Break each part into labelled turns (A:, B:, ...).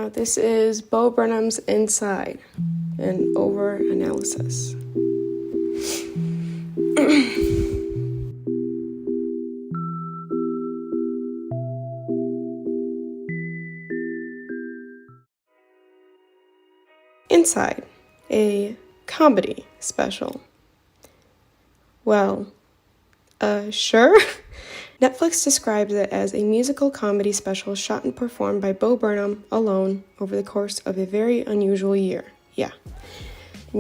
A: Now this is Bo Burnham's Inside, an over-analysis. Inside, a comedy special. Well, sure? Netflix describes it as a musical comedy special shot and performed by Bo Burnham alone over the course of a very unusual year. Yeah.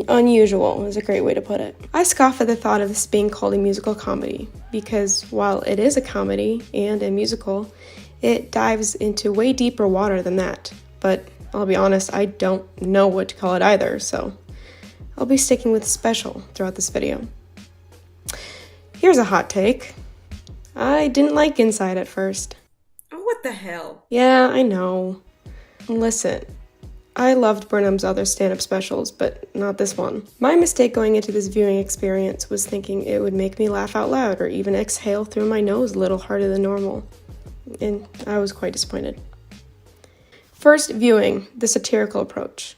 A: Unusual is a great way to put it. I scoff at the thought of this being called a musical comedy, because while it is a comedy and a musical, it dives into way deeper water than that. But I'll be honest, I don't know what to call it either, so I'll be sticking with special throughout this video. Here's a hot take. I didn't like Inside at first.
B: Oh, what the hell?
A: Yeah, I know. Listen, I loved Burnham's other stand-up specials, but not this one. My mistake going into this viewing experience was thinking it would make me laugh out loud or even exhale through my nose a little harder than normal. And I was quite disappointed. First viewing, the satirical approach.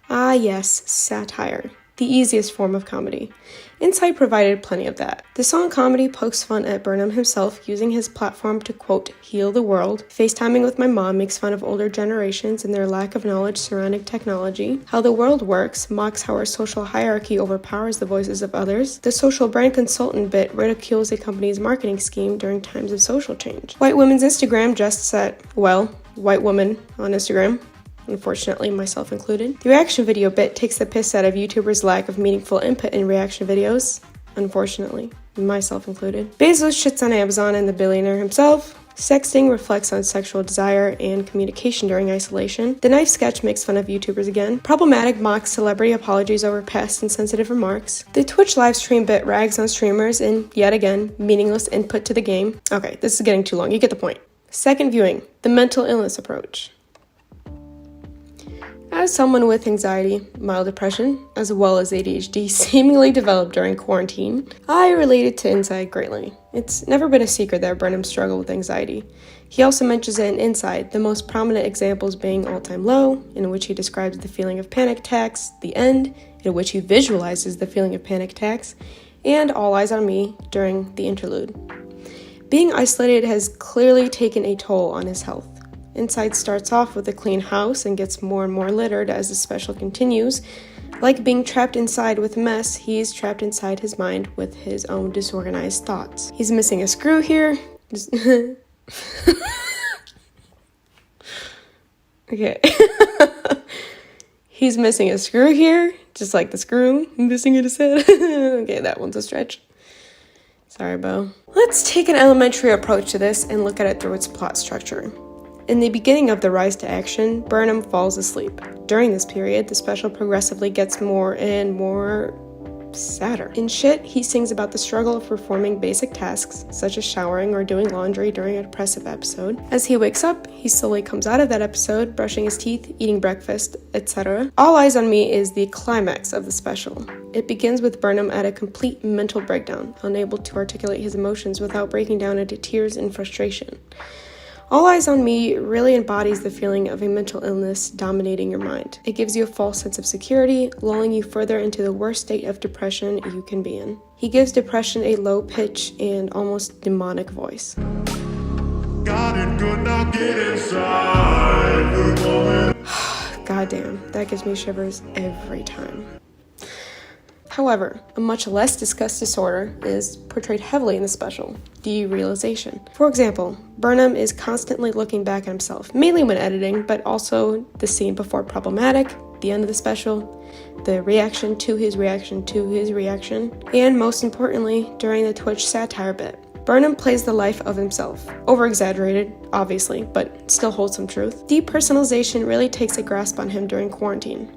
A: Ah yes, satire. The easiest form of comedy. Inside provided plenty of that. The song comedy pokes fun at Burnham himself, using his platform to, quote, heal the world. FaceTiming with my mom makes fun of older generations and their lack of knowledge surrounding technology. How the world works mocks how our social hierarchy overpowers the voices of others. The social brand consultant bit ridicules a company's marketing scheme during times of social change. White women's Instagram just set, well, white woman on Instagram. Unfortunately, myself included. The reaction video bit takes the piss out of YouTubers' lack of meaningful input in reaction videos. Unfortunately, myself included. Bezos shits on Amazon and the billionaire himself. Sexting reflects on sexual desire and communication during isolation. The knife sketch makes fun of YouTubers again. Problematic mocks celebrity apologies over past insensitive remarks. The Twitch livestream bit rags on streamers and, yet again, meaningless input to the game. Okay, this is getting too long. You get the point. Second viewing, the mental illness approach. As someone with anxiety, mild depression, as well as ADHD seemingly developed during quarantine, I related to Inside greatly. It's never been a secret that Burnham struggled with anxiety. He also mentions it in Inside, the most prominent examples being All-Time Low, in which he describes the feeling of panic attacks, The End, in which he visualizes the feeling of panic attacks, and All Eyes on Me during the interlude. Being isolated has clearly taken a toll on his health. Inside starts off with a clean house and gets more and more littered as the special continues. Like being trapped inside with mess, he's trapped inside his mind with his own disorganized thoughts. He's missing a screw here. Okay. He's missing a screw here, just like the screw missing in his head. Okay, that one's a stretch. Sorry, Bo. Let's take an elementary approach to this and look at it through its plot structure. In the beginning of the rise to action, Burnham falls asleep. During this period, the special progressively gets more and more sadder. In Shit, he sings about the struggle of performing basic tasks, such as showering or doing laundry during a depressive episode. As he wakes up, he slowly comes out of that episode, brushing his teeth, eating breakfast, etc. All Eyes on Me is the climax of the special. It begins with Burnham at a complete mental breakdown, unable to articulate his emotions without breaking down into tears and frustration. All Eyes on Me really embodies the feeling of a mental illness dominating your mind. It gives you a false sense of security, lulling you further into the worst state of depression you can be in. He gives depression a low pitch and almost demonic voice. Got it good, now get inside. Goddamn, that gives me shivers every time. However, a much less discussed disorder is portrayed heavily in the special, derealization. For example, Burnham is constantly looking back at himself, mainly when editing, but also the scene before Problematic, the end of the special, the reaction to his reaction to his reaction, and most importantly, during the Twitch satire bit. Burnham plays the life of himself. Over-exaggerated, obviously, but still holds some truth. Depersonalization really takes a grasp on him during quarantine.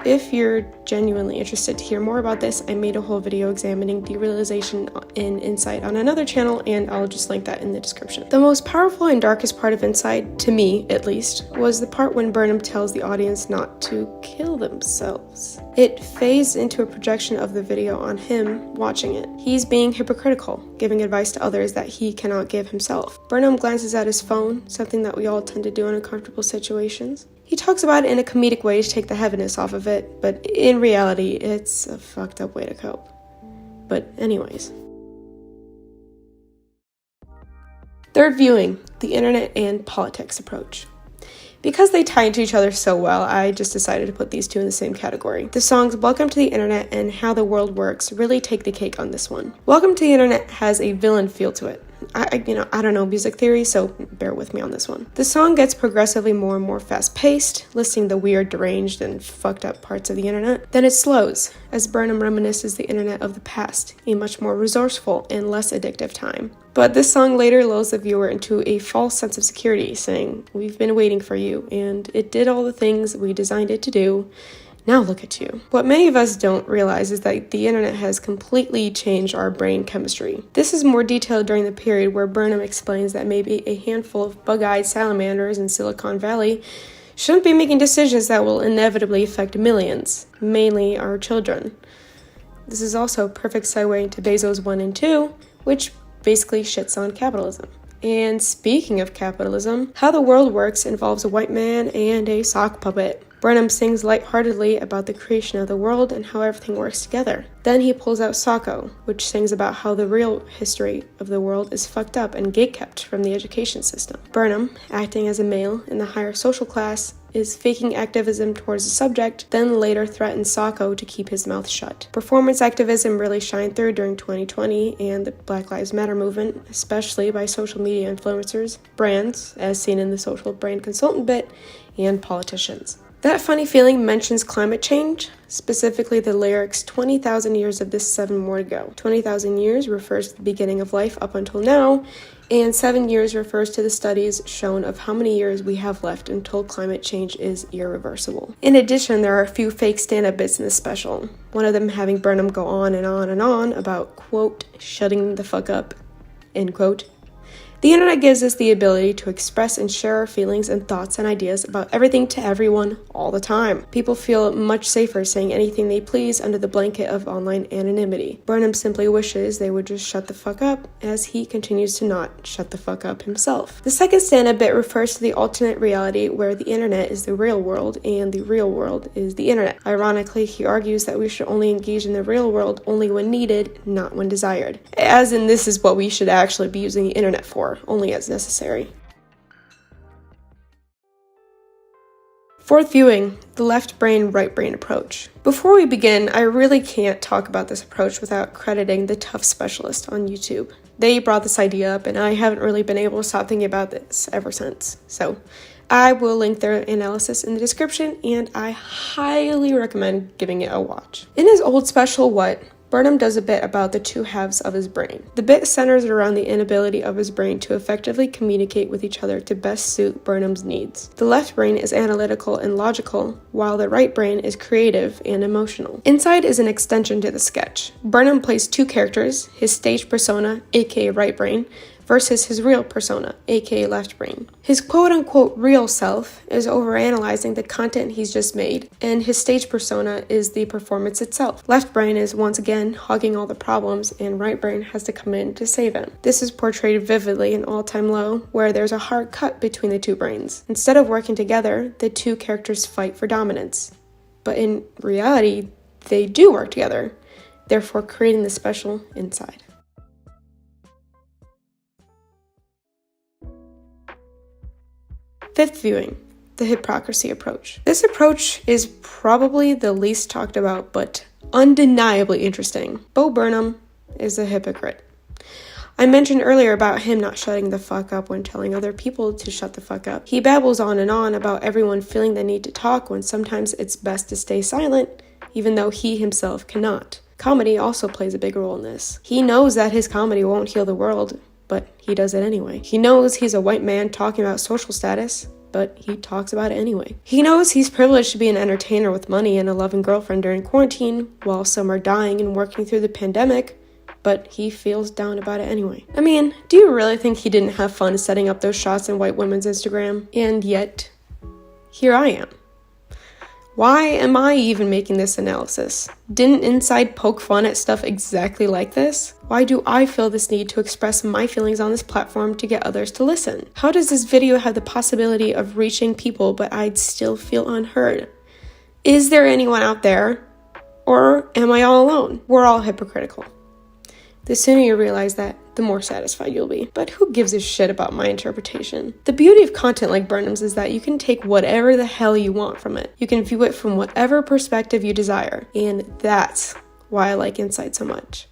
A: If you're genuinely interested to hear more about this, I made a whole video examining derealization in Inside on another channel, and I'll just link that in the description. The most powerful and darkest part of Inside, to me at least, was the part when Burnham tells the audience not to kill themselves. It fades into a projection of the video on him watching it. He's being hypocritical, giving advice to others that he cannot give himself. Burnham glances at his phone, something that we all tend to do in uncomfortable situations. He talks about it in a comedic way to take the heaviness off of it, but in reality, it's a fucked up way to cope. But anyways. Third viewing, the internet and politics approach. Because they tie into each other so well, I just decided to put these two in the same category. The songs Welcome to the Internet and How the World Works really take the cake on this one. Welcome to the Internet has a villain feel to it. I don't know music theory, so bear with me on this one. The song gets progressively more and more fast-paced, listing the weird, deranged, and fucked up parts of the internet. Then it slows, as Burnham reminisces the internet of the past, a much more resourceful and less addictive time. But this song later lulls the viewer into a false sense of security, saying, "We've been waiting for you, and it did all the things we designed it to do. Now look at you." What many of us don't realize is that the internet has completely changed our brain chemistry. This is more detailed during the period where Burnham explains that maybe a handful of bug-eyed salamanders in Silicon Valley shouldn't be making decisions that will inevitably affect millions, mainly our children. This is also a perfect segue into Bezos 1 and 2, which basically shits on capitalism. And speaking of capitalism, How the World Works involves a white man and a sock puppet. Burnham sings lightheartedly about the creation of the world and how everything works together. Then he pulls out Socko, which sings about how the real history of the world is fucked up and gatekept from the education system. Burnham, acting as a male in the higher social class, is faking activism towards the subject, then later threatens Socko to keep his mouth shut. Performance activism really shined through during 2020 and the Black Lives Matter movement, especially by social media influencers, brands, as seen in the social brand consultant bit, and politicians. That funny feeling mentions climate change, specifically the lyrics 20,000 years of this 7 more to go. 20,000 years refers to the beginning of life up until now, and 7 years refers to the studies shown of how many years we have left until climate change is irreversible. In addition, there are a few fake stand-up bits in this special, one of them having Burnham go on and on and on about, quote, shutting the fuck up, end quote. The internet gives us the ability to express and share our feelings and thoughts and ideas about everything to everyone all the time. People feel much safer saying anything they please under the blanket of online anonymity. Burnham simply wishes they would just shut the fuck up, as he continues to not shut the fuck up himself. The second stand-up bit refers to the alternate reality where the internet is the real world and the real world is the internet. Ironically, he argues that we should only engage in the real world only when needed, not when desired. As in, this is what we should actually be using the internet for, only as necessary. Fourth viewing, the left brain, right brain approach. Before we begin, I really can't talk about this approach without crediting the Tough Specialist on YouTube. They brought this idea up and I haven't really been able to stop thinking about this ever since. So I will link their analysis in the description and I highly recommend giving it a watch. In his old special, What?, Burnham does a bit about the two halves of his brain. The bit centers around the inability of his brain to effectively communicate with each other to best suit Burnham's needs. The left brain is analytical and logical, while the right brain is creative and emotional. Inside is an extension to the sketch. Burnham plays two characters, his stage persona, aka right brain, versus his real persona, aka left brain. His quote-unquote real self is overanalyzing the content he's just made, and his stage persona is the performance itself. Left brain is once again hogging all the problems, and right brain has to come in to save him. This is portrayed vividly in All Time Low, where there's a hard cut between the two brains. Instead of working together, the two characters fight for dominance. But in reality, they do work together, therefore creating the special inside. Fifth viewing, the Hypocrisy Approach. This approach is probably the least talked about, but undeniably interesting. Bo Burnham is a hypocrite. I mentioned earlier about him not shutting the fuck up when telling other people to shut the fuck up. He babbles on and on about everyone feeling the need to talk when sometimes it's best to stay silent, even though he himself cannot. Comedy also plays a big role in this. He knows that his comedy won't heal the world, but he does it anyway. He knows he's a white man talking about social status, but he talks about it anyway. He knows he's privileged to be an entertainer with money and a loving girlfriend during quarantine, while some are dying and working through the pandemic, but he feels down about it anyway. I mean, do you really think he didn't have fun setting up those shots on white women's Instagram? And yet, here I am. Why am I even making this analysis? Didn't Inside poke fun at stuff exactly like this? Why do I feel this need to express my feelings on this platform to get others to listen? How does this video have the possibility of reaching people but I'd still feel unheard? Is there anyone out there? Or am I all alone? We're all hypocritical. The sooner you realize that, the more satisfied you'll be. But who gives a shit about my interpretation? The beauty of content like Burnham's is that you can take whatever the hell you want from it. You can view it from whatever perspective you desire. And that's why I like Inside so much.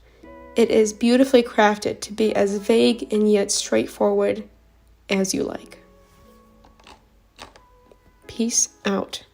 A: It is beautifully crafted to be as vague and yet straightforward as you like. Peace out.